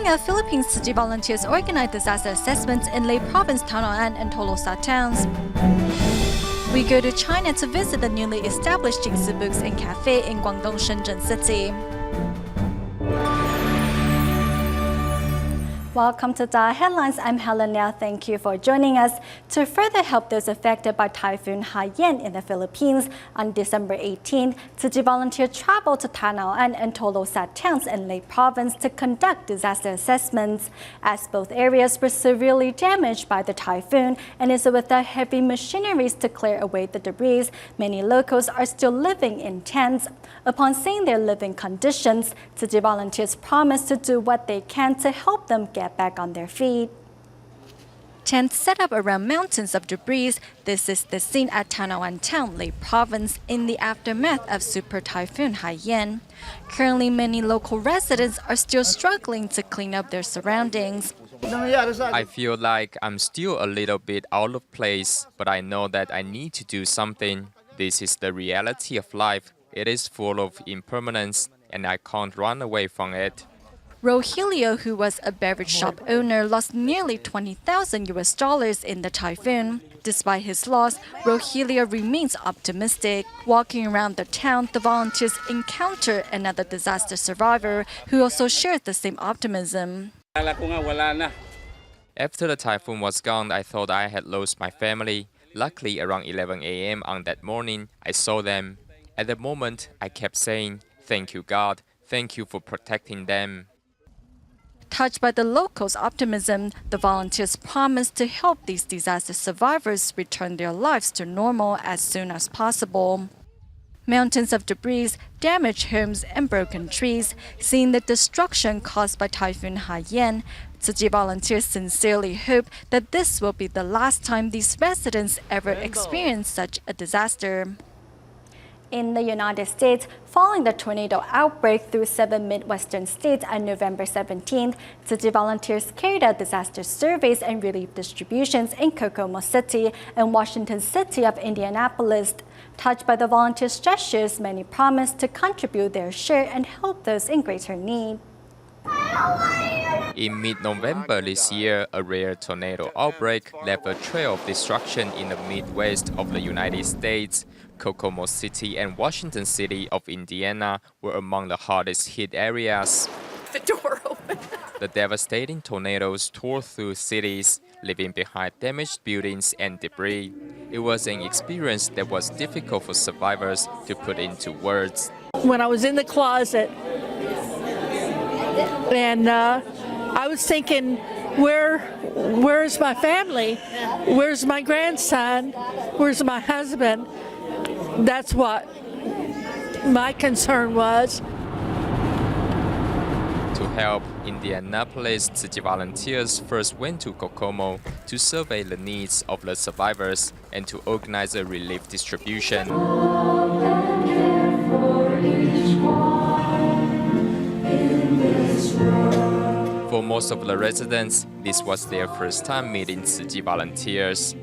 Spring of Philippines Tzu Chi volunteers organized disaster assessments in Leyte Province, Ta-nau-an and Tolosa towns. We go to China to visit the newly established Jing Si Books Cafe in Guangdong, Shenzhen city. Welcome to DaAi Headlines. I'm Helen Liao. Thank you for joining us. To further help those affected by Typhoon Haiyan in the Philippines, on December 18th, Tzu Chi volunteers traveled to Ta-nau-an and Tolosa towns in Leyte Province to conduct disaster assessments, as both areas were severely damaged by the typhoon, and is without heavy machineries to clear away the debris. Many locals are still living in tents. Upon seeing their living conditions, Tzu Chi volunteers promised to do what they can to help them get back on their feet. Tents set up around mountains of debris. This is the scene at Ta-nau-an town, Leyte Province, in the aftermath of Super Typhoon Haiyan. Currently, many local residents are still struggling to clean up their surroundings. I feel like I'm still a little bit out of place, but I know that I need to do something. This is the reality of life. It is full of impermanence, and I can't run away from it. Rogelio, who was a beverage shop owner, lost nearly $20,000 in the typhoon. Despite his loss, Rogelio remains optimistic. Walking around the town, the volunteers encounter another disaster survivor who also shares the same optimism. After the typhoon was gone, I thought I had lost my family. Luckily, around 11 a.m. on that morning, I saw them. At the moment, I kept saying, "Thank you, God. Thank you for protecting them." Touched by the locals' optimism, the volunteers promised to help these disaster survivors return their lives to normal as soon as possible. Mountains of debris, damaged homes, and broken trees. Seeing the destruction caused by Typhoon Haiyan, Tzu Chi volunteers sincerely hope that this will be the last time these residents ever experience such a disaster. In the United States, following the tornado outbreak through 7 Midwestern states on November 17th, Tzu Chi volunteers carried out disaster surveys and relief distributions in Kokomo City and Washington City of Indianapolis. Touched by the volunteers' gestures, many promised to contribute their share and help those in greater need. In mid-November this year, a rare tornado outbreak left a trail of destruction in the Midwest of the United States. Kokomo City and Washington City of Indiana were among the hardest hit areas. The door open. The devastating tornadoes tore through cities, leaving behind damaged buildings and debris. It was an experience that was difficult for survivors to put into words. When I was in the closet, and I was thinking, where's my family? Where's my grandson? Where's my husband? That's what my concern was. To help, Indianapolis Tzu Chi volunteers first went to Kokomo to survey the needs of the survivors and to organize a relief distribution. For most of the residents, this was their first time meeting Tzu Chi volunteers.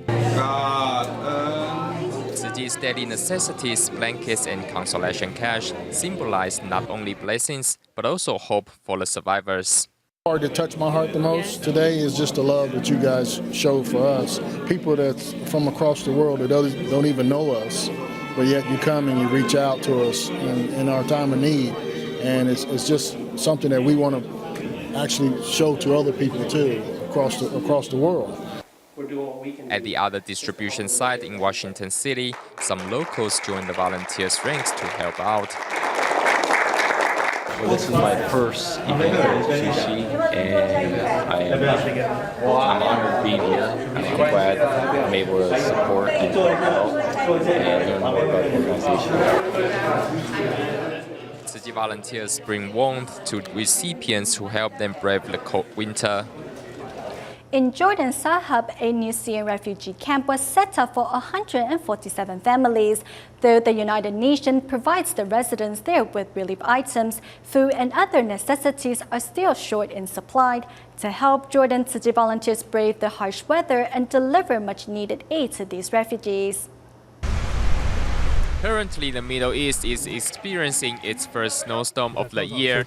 Tzu Chi's daily necessities, blankets, and consolation cash symbolize not only blessings, but also hope for the survivors. Part that touched my heart the most today is just the love that you guys show for us. People that's from across the world that don't even know us, but yet you come and you reach out to us in our time of need. And it's just something that we want to actually show to other people too, across the world. At the other distribution site in Washington City, some locals joined the volunteers' ranks to help out. Well, this is my first event at Tzu Chi, and I'm honored to be here. I'm glad I'm able to support and help and learn more about the organization. Tzu Chi volunteers bring warmth to recipients who help them brave the cold winter. In Jordan, Sahab, a new Syrian refugee camp was set up for 147 families. Though the United Nations provides the residents there with relief items, food and other necessities are still short in supply. To help, Jordan Tzu Chi volunteers brave the harsh weather and deliver much-needed aid to these refugees. Currently, the Middle East is experiencing its first snowstorm of the year.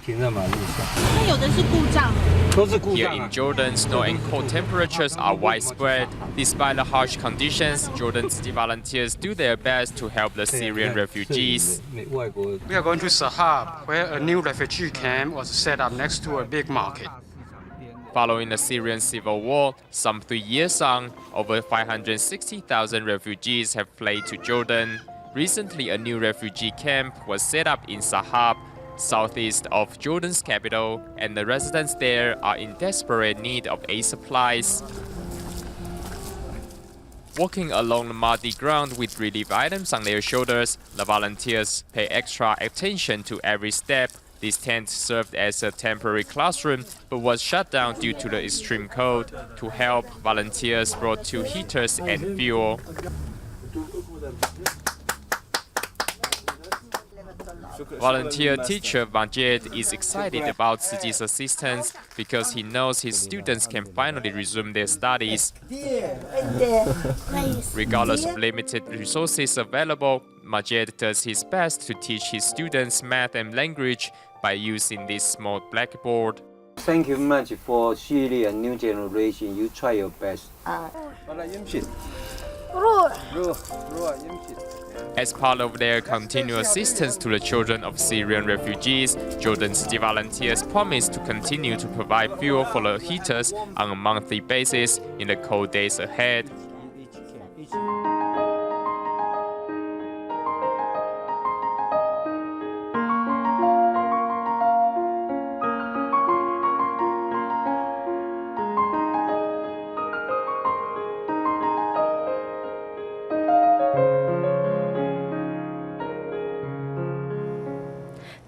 Here in Jordan, snow and cold temperatures are widespread. Despite the harsh conditions, Jordan Tzu Chi volunteers do their best to help the Syrian refugees. We are going to Sahab, where a new refugee camp was set up next to a big market. Following the Syrian civil war, some 3 years on, over 560,000 refugees have fled to Jordan. Recently, a new refugee camp was set up in Sahab, southeast of Jordan's capital, and the residents there are in desperate need of aid supplies. Walking along the muddy ground with relief items on their shoulders, the volunteers pay extra attention to every step. This tent served as a temporary classroom but was shut down due to the extreme cold. To help, volunteers brought 2 heaters and fuel. Volunteer teacher Majid is excited about Tzu Chi's assistance because he knows his students can finally resume their studies. Regardless of limited resources available, Majid does his best to teach his students math and language by using this small blackboard. Thank you much for Syria new generation. You try your best. As part of their continued assistance to the children of Syrian refugees, Jordan Tzu Chi volunteers promise to continue to provide fuel for the heaters on a monthly basis in the cold days ahead.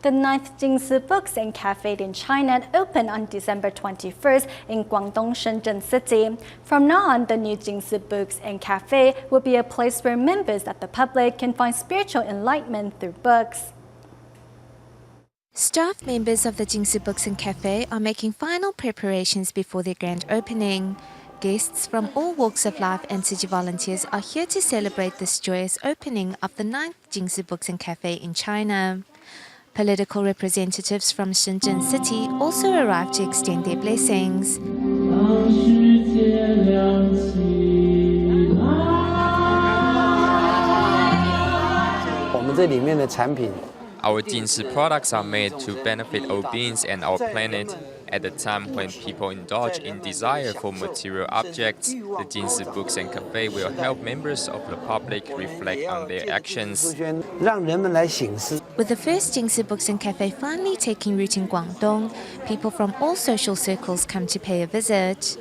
The 9th Jing Si Books Cafe in China opened on December 21st in Guangdong, Shenzhen city. From now on, the new Jing Si Books Cafe will be a place where members of the public can find spiritual enlightenment through books. Staff members of the Jing Si Books Cafe are making final preparations before their grand opening. Guests from all walks of life and Tzu Chi volunteers are here to celebrate this joyous opening of the 9th Jing Si Books Cafe in China. Political representatives from Shenzhen city also arrived to extend their blessings. Our Jing Si products are made to benefit all beings and our planet. At the time when people indulge in desire for material objects, the Jing Si Books Cafe will help members of the public reflect on their actions. With the first Jing Si Books Cafe finally taking root in Guangdong, people from all social circles come to pay a visit.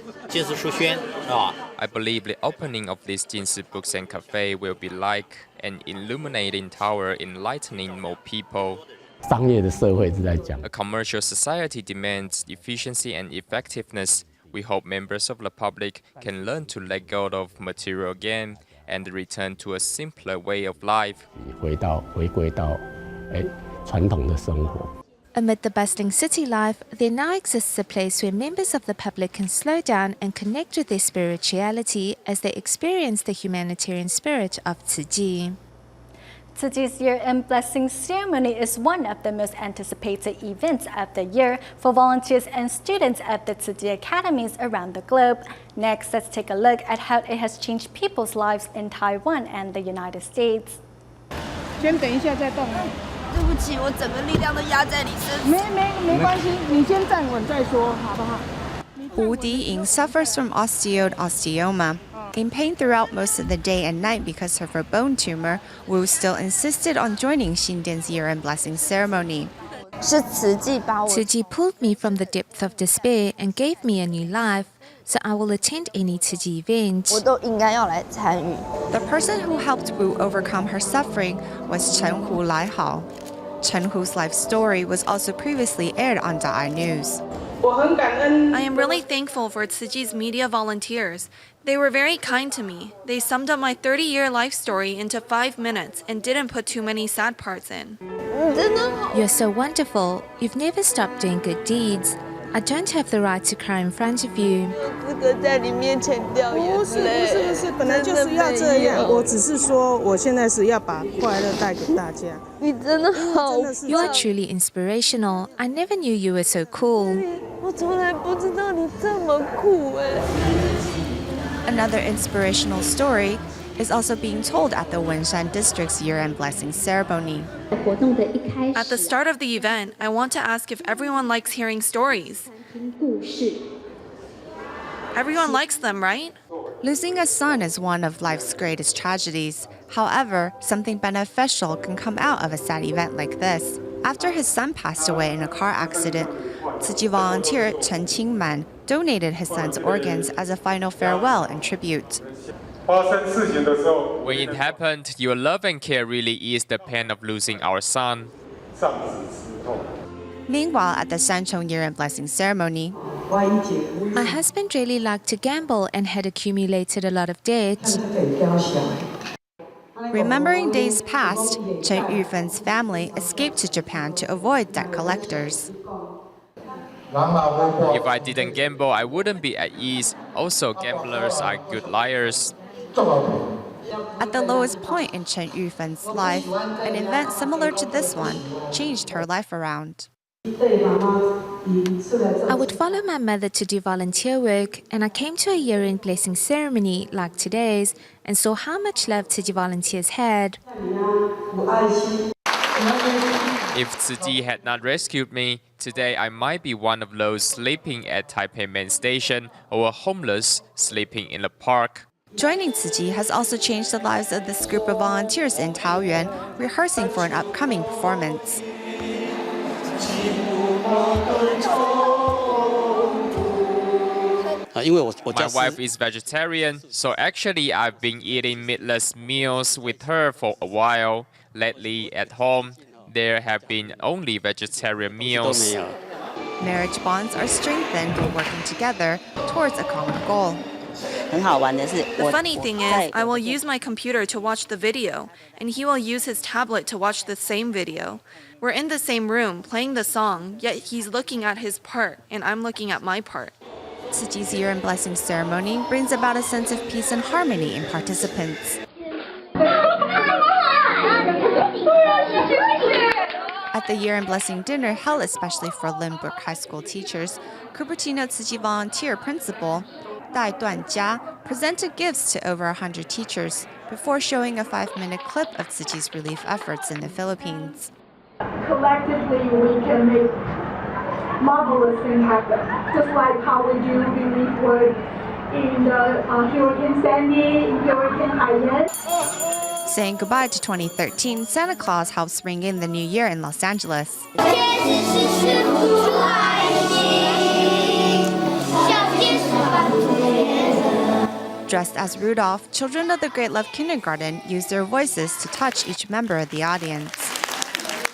I believe the opening of this Jing Si Books Cafe will be like an illuminating tower enlightening more people. A commercial society demands efficiency and effectiveness. We hope members of the public can learn to let go of material gain and return to a simpler way of life. Amid the bustling city life, there now exists a place where members of the public can slow down and connect with their spirituality as they experience the humanitarian spirit of Tzu Chi. Tzu Chi's year-end blessing ceremony is one of the most anticipated events of the year for volunteers and students at the Tzu Chi academies around the globe. Next, let's take a look at how it has changed people's lives in Taiwan and the United States. 先等一下再动啊。对不起，我整个力量都压在你身上。没关系，你先站稳再说，好不好？ Wu Diying suffers from osteoma. In pain throughout most of the day and night because of her bone tumor, Wu still insisted on joining Xindian's year-end blessing ceremony. Tzu Chi pulled me from the depth of despair and gave me a new life, so I will attend any Tzu Chi event. The person who helped Wu overcome her suffering was Chen Hu Laihao. Chen Hu's life story was also previously aired on DaAi News. I am really thankful for Tzu Chi's media volunteers. They were very kind to me. They summed up my 30-year life story into 5 minutes and didn't put too many sad parts in. You're so wonderful. You've never stopped doing good deeds. I don't have the right to cry in front of you. 资格在你面前掉眼泪。不是，本来就是要这样。我只是说，我现在是要把快乐带给大家。你真的好。You are truly inspirational. I never knew you were so cool. 我从来不知道你这么酷哎。Another inspirational story is also being told at the Wenshan District's year-end blessing ceremony. At the start of the event, I want to ask if everyone likes hearing stories. Everyone likes them, right? Losing a son is one of life's greatest tragedies. However, something beneficial can come out of a sad event like this. After his son passed away in a car accident, Tzu Chi volunteer Chen Qingman donated his son's organs as a final farewell and tribute. When it happened, your love and care really is the pain of losing our son. Meanwhile, at the Sanchong year-end blessing ceremony, My husband really liked to gamble and had accumulated a lot of debt. remembering days past, Chen Yufen's family escaped to Japan to avoid debt collectors. If I didn't gamble, I wouldn't be at ease. Also, gamblers are good liars. At the lowest point in Chen Yufen's life, an event similar to this one changed her life around. I would follow my mother to do volunteer work, and I came to a year-end blessing ceremony like today's and saw how much love Tzu Chi volunteers had. If Tzu Chi had not rescued me, today I might be one of those sleeping at Taipei Main Station or homeless sleeping in a park. Joining Tzu Chi has also changed the lives of this group of volunteers in Taoyuan, rehearsing for an upcoming performance. My wife is vegetarian, so actually I've been eating meatless meals with her for a while. Lately, at home, there have been only vegetarian meals. Marriage bonds are strengthened when working together towards a common goal. The funny thing is, I will use my computer to watch the video, and he will use his tablet to watch the same video. We're in the same room, playing the song, yet he's looking at his part, and I'm looking at my part. Tzu Chi's year-end blessing ceremony brings about a sense of peace and harmony in participants. At the year-end blessing dinner held especially for Lynbrook High School teachers, Cupertino Tzu Chi volunteer principal DaAi Jia presented gifts to over 100 teachers before showing a 5-minute clip of Tzu Chi's relief efforts in the Philippines. Collectively, we can make marvelous things happen, just like how we do relief work in Hurricane Sandy, Hurricane Haiyan. Saying goodbye to 2013, Santa Claus helps bring in the new year in Los Angeles. Dressed as Rudolph, children of the Great Love Kindergarten use their voices to touch each member of the audience.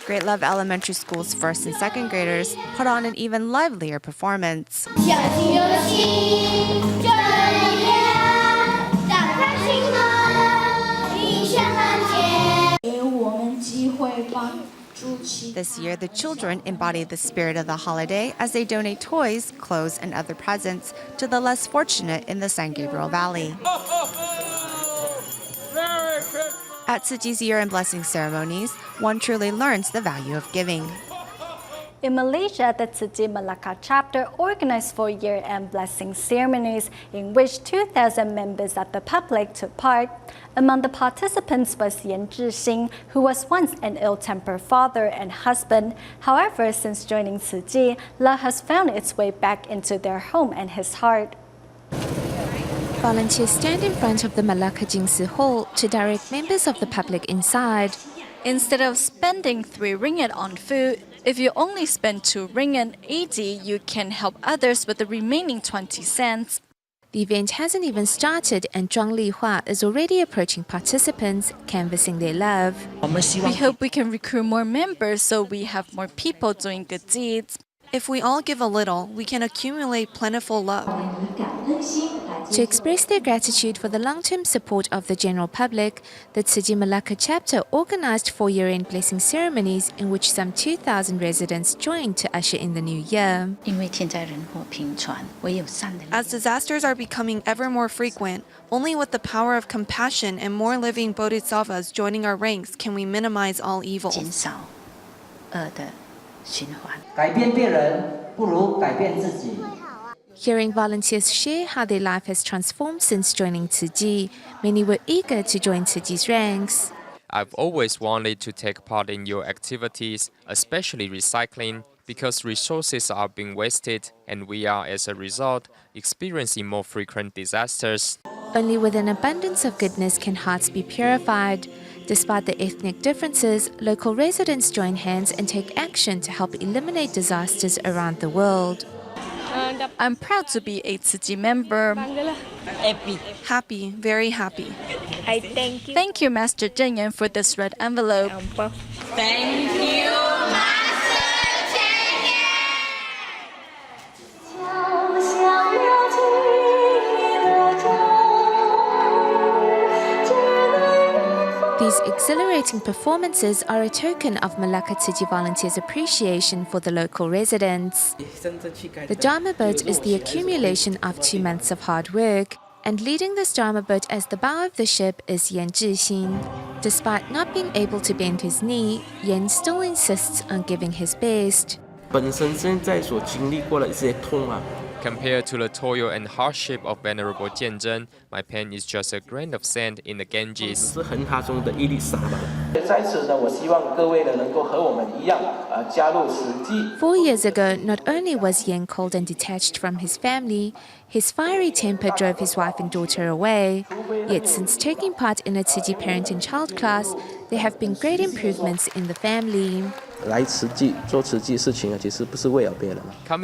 Great Love Elementary School's first and second graders put on an even livelier performance. This year, the children embody the spirit of the holiday as they donate toys, clothes, and other presents to the less fortunate in the San Gabriel Valley. At Tzu Chi's year-end blessing ceremonies, one truly learns the value of giving. In Malaysia, the Tzu Chi Malacca chapter organized 4 year-end blessing ceremonies in which 2,000 members of the public took part. Among the participants was Yan Zhixing, who was once an ill-tempered father and husband. However, since joining Tzu Chi, love has found its way back into their home and his heart. Volunteers stand in front of the Malacca Jing Si Hall to direct members of the public inside. Instead of spending 3 ringgit on food, if you only spend 2 ringgit 80, you can help others with the remaining 20 cents. The event hasn't even started, and Zhuang Lihua is already approaching participants, canvassing their love. We hope we can recruit more members so we have more people doing good deeds. If we all give a little, we can accumulate plentiful love. To express their gratitude for the long-term support of the general public, the Tzu Chi Malacca chapter organized 4 year-end blessing ceremonies in which some 2,000 residents joined to usher in the new year. As disasters are becoming ever more frequent, only with the power of compassion and more living bodhisattvas joining our ranks can we minimize all evil. Hearing volunteers share how their life has transformed since joining Tzu Chi, many were eager to join Tzu Chi's ranks. I've always wanted to take part in your activities, especially recycling, because resources are being wasted and we are, as a result, experiencing more frequent disasters. Only with an abundance of goodness can hearts be purified. Despite the ethnic differences, local residents join hands and take action to help eliminate disasters around the world. I'm proud to be a Tzu Chi member. Happy, very happy. I thank you, Master Zheng Yan, for this red envelope. Thank you, Master Zheng These exhilarating performances are a token of Malacca Tzu Chi volunteers' appreciation for the local residents. The Dharma boat is the accumulation of 2 months of hard work, and leading this Dharma boat as the bow of the ship is Yan Zhixin. Despite not being able to bend his knee, Yan still insists on giving his best. Compared to the toil and hardship of Venerable Jianzhen, my pain is just a grain of sand in the Ganges. 4 years ago, not only was Yan cold and detached from his family, his fiery temper drove his wife and daughter away. Yet since taking part in a Tzu Chi parent and child class, there have been great improvements in the family. Coming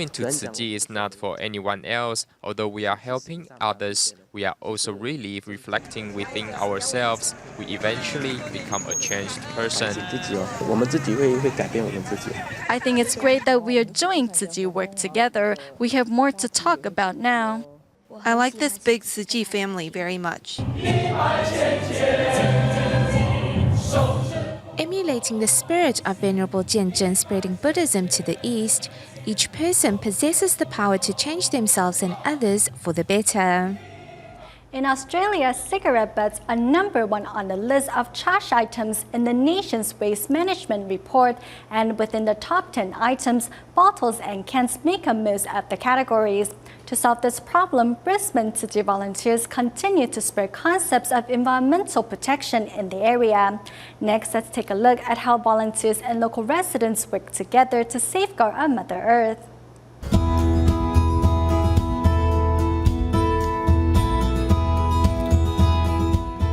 to Tzu Chi is not for anyone else. Although we are helping others, we are also really reflecting within ourselves. We eventually become a changed person. I think it's great that we are doing Tzu Chi work together. We have more to talk about now. I like this big Tzu Chi family very much. Emulating the spirit of Venerable Jianzhen spreading Buddhism to the East, each person possesses the power to change themselves and others for the better. In Australia, cigarette butts are #1 on the list of trash items in the nation's waste management report, and within the top 10 items, bottles and cans make up most of the categories. To solve this problem, Brisbane Tzu Chi volunteers continue to spread concepts of environmental protection in the area. Next, let's take a look at how volunteers and local residents work together to safeguard our Mother Earth.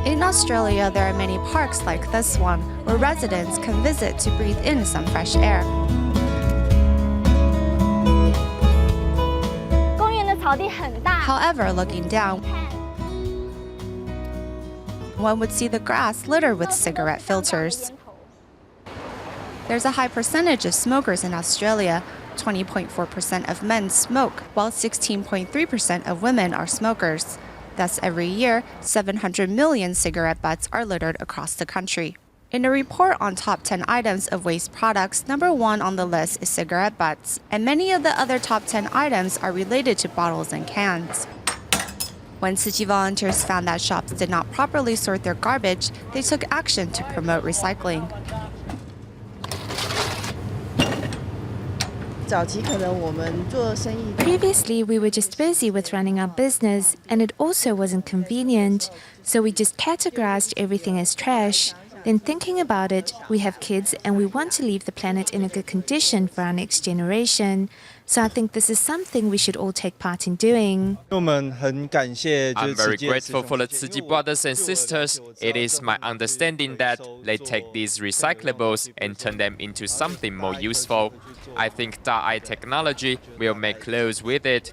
In Australia, there are many parks like this one, where residents can visit to breathe in some fresh air. However, looking down, one would see the grass littered with cigarette filters. There's a high percentage of smokers in Australia. 20.4% of men smoke, while 16.3% of women are smokers. Thus, every year, 700 million cigarette butts are littered across the country. In a report on top 10 items of waste products, #1 on the list is cigarette butts, and many of the other top 10 items are related to bottles and cans. When Tzu Chi volunteers found that shops did not properly sort their garbage, they took action to promote recycling. Previously, we were just busy with running our business, and it also wasn't convenient, so we just categorized everything as trash. Then thinking about it, we have kids and we want to leave the planet in a good condition for our next generation. So I think this is something we should all take part in doing. I'm very grateful for the Tzu Chi brothers and sisters. It is my understanding that they take these recyclables and turn them into something more useful. I think DaAi technology will make clothes with it.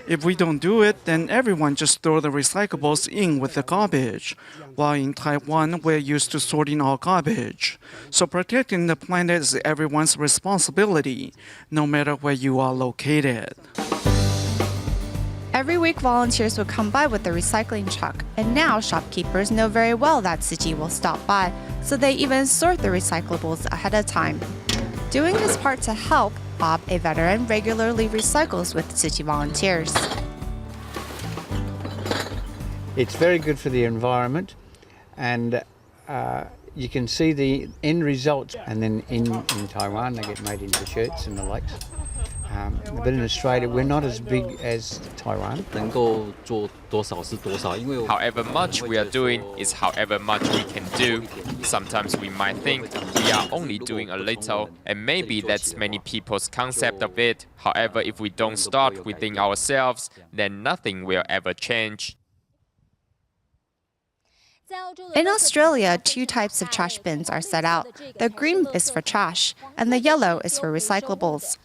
If we don't do it, then everyone just throw the recyclables in with the garbage. While in Taiwan, we're used to sorting our garbage. So protecting the planet is everyone's responsibility, no matter where you are located. Every week, volunteers would come by with a recycling truck, and now shopkeepers know very well that Tzu Chi will stop by, so they even sort the recyclables ahead of time. Doing his part to help, Bob, a veteran, regularly recycles with Tzu Chi volunteers. It's very good for the environment, and you can see the end results. And then in Taiwan, they get made into shirts and the likes. But in Australia, we're not as big as Taiwan. However much we are doing is however much we can do. Sometimes we might think we are only doing a little, and maybe that's many people's concept of it. However, if we don't start within ourselves, then nothing will ever change. In Australia, two types of trash bins are set out. The green is for trash, and the yellow is for recyclables.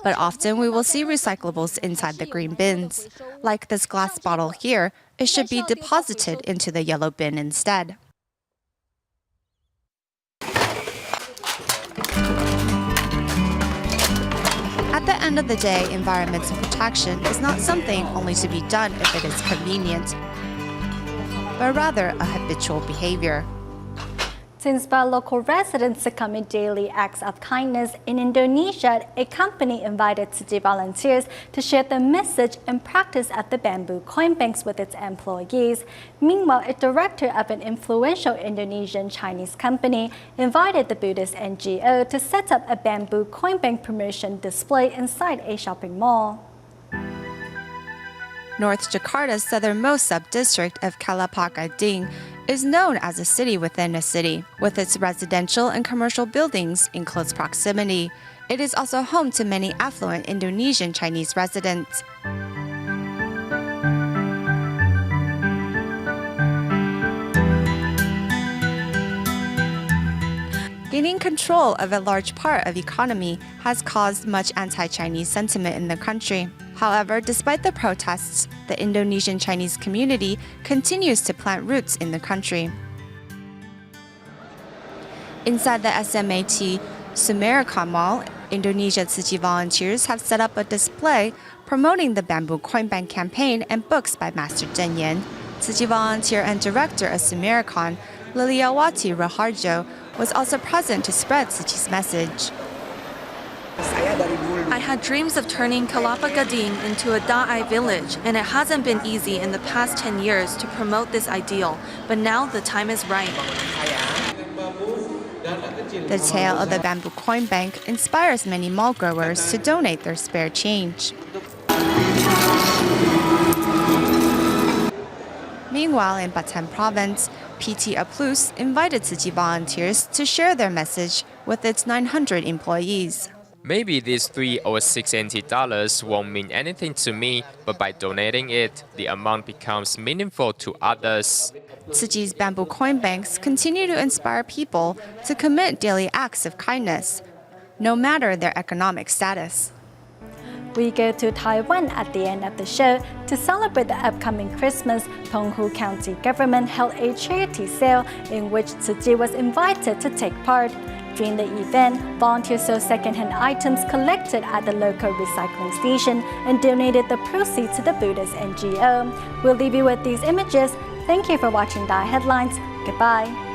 But often we will see recyclables inside the green bins. Like this glass bottle here, it should be deposited into the yellow bin instead. At the end of the day, environmental protection is not something only to be done if it is convenient, but rather a habitual behavior. To inspire local residents to commit daily acts of kindness, in Indonesia, a company invited Tzu Chi volunteers to share the message and practice at the bamboo coin banks with its employees. Meanwhile, a director of an influential Indonesian Chinese company invited the Buddhist NGO to set up a bamboo coin bank promotion display inside a shopping mall. North Jakarta's southernmost sub-district of Kelapa Gading is known as a city within a city, with its residential and commercial buildings in close proximity. It is also home to many affluent Indonesian Chinese residents. Gaining control of a large part of the economy has caused much anti-Chinese sentiment in the country. However, despite the protests, the Indonesian Chinese community continues to plant roots in the country. Inside the SMAT Sumeraka Mall, Indonesia Tzu Chi volunteers have set up a display promoting the Bamboo Coin Bank campaign and books by Master Zhen Yan. Tzu Chi volunteer and director of Sumerakon, Liliawati Raharjo, was also present to spread Tzu Chi's message. I had dreams of turning Kelapa Gading into a DaAi village, and it hasn't been easy in the past 10 years to promote this ideal, but now the time is right. The tale of the Bamboo Coin Bank inspires many mall growers to donate their spare change. Meanwhile, in Batam Province, PT Aplus invited Tzu Chi volunteers to share their message with its 900 employees. Maybe these $3 or $6 NT won't mean anything to me, but by donating it, the amount becomes meaningful to others. Tzu Chi's bamboo coin banks continue to inspire people to commit daily acts of kindness, no matter their economic status. We go to Taiwan at the end of the show. To celebrate the upcoming Christmas,澎湖County government held a charity sale in which Tzu Chi was invited to take part. During the event, volunteers sold second-hand items collected at the local recycling station and donated the proceeds to the Buddhist NGO. We'll leave you with these images. Thank you for watching DaAi Headlines. Goodbye.